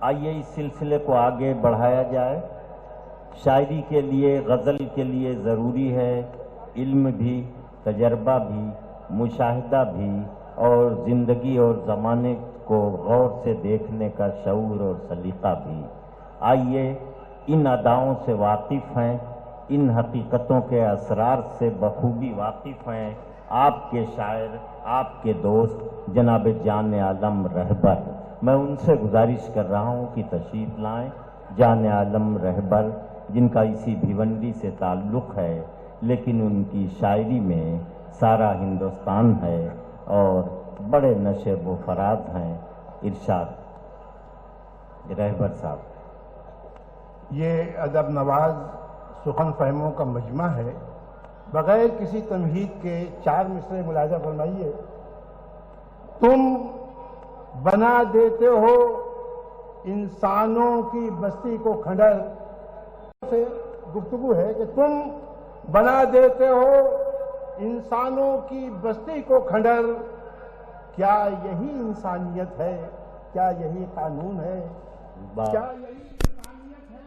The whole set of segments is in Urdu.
آئیے اس سلسلے کو آگے بڑھایا جائے۔ شاعری کے لیے، غزل کے لیے ضروری ہے علم بھی، تجربہ بھی، مشاہدہ بھی، اور زندگی اور زمانے کو غور سے دیکھنے کا شعور اور سلیقہ بھی۔ آئیے ان اداؤں سے واقف ہیں، ان حقیقتوں کے اسرار سے بخوبی واقف ہیں آپ کے شاعر، آپ کے دوست جناب جان عالم رہبر۔ میں ان سے گزارش کر رہا ہوں کہ تشریف لائیں۔ جان عالم رہبر جن کا اسی بھیونڈی سے تعلق ہے، لیکن ان کی شاعری میں سارا ہندوستان ہے اور بڑے نشیب و فراز ہیں۔ ارشاد رہبر صاحب۔ یہ ادب نواز سخن فہموں کا مجمع ہے۔ بغیر کسی تمہید کے 4 مصرے ملاحظہ فرمائیے۔ تم بنا دیتے ہو انسانوں کی بستی کو کھنڈر، سے گفتگو ہے کہ تم بنا دیتے ہو انسانوں کی بستی کو کھنڈر، کیا یہی انسانیت ہے؟ کیا یہی قانون ہے؟ کیا یہی انسانیت ہے؟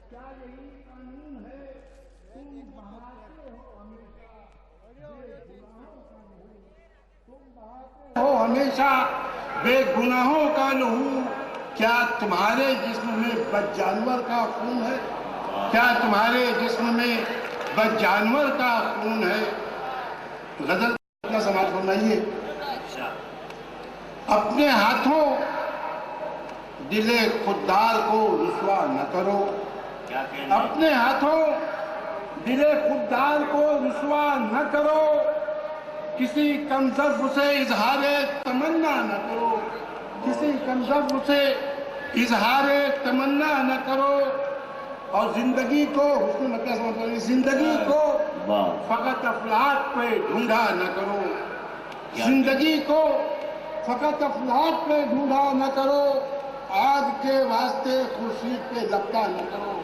کیا یہی قانون ہے؟ تم بہاتے ہو ہمیشہ بے گناہوں کا لہو، کیا تمہارے جسم میں بد جانور کا خون ہے؟ کیا تمہارے جسم میں بد جانور کا خون ہے؟ غزل اپنا سماعت فرمائیے۔ اپنے ہاتھوں دل خوددار کو رسوا نہ کرو، اپنے ہاتھوں دل خوددار کو رسوا نہ کرو، کسی کمذب سے اظہار تمنا نہ کرو، کسی کمذب سے اظہار تمنا نہ کرو، اور زندگی کو حسن مکہ سمجھ، زندگی کو فقط افلاک پہ ڈھونڈا نہ کرو، زندگی کو فقط افلاک پہ ڈھونڈا نہ کرو، آگ کے واسطے خورشید پہ لپٹا نہ کرو،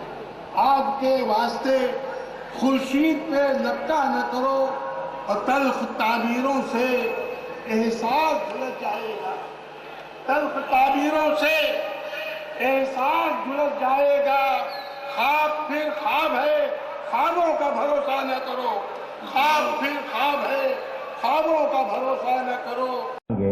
آگ کے واسطے خورشید پہ لپٹا نہ کرو، اور تلخ تعبیروں سے احساس جھلس جائے گا، تلخ تعبیروں سے احساس جھلس جائے گا، خواب پھر خواب ہے، خوابوں کا بھروسہ نہ کرو، خواب پھر خواب ہے، خوابوں کا بھروسہ نہ کرو،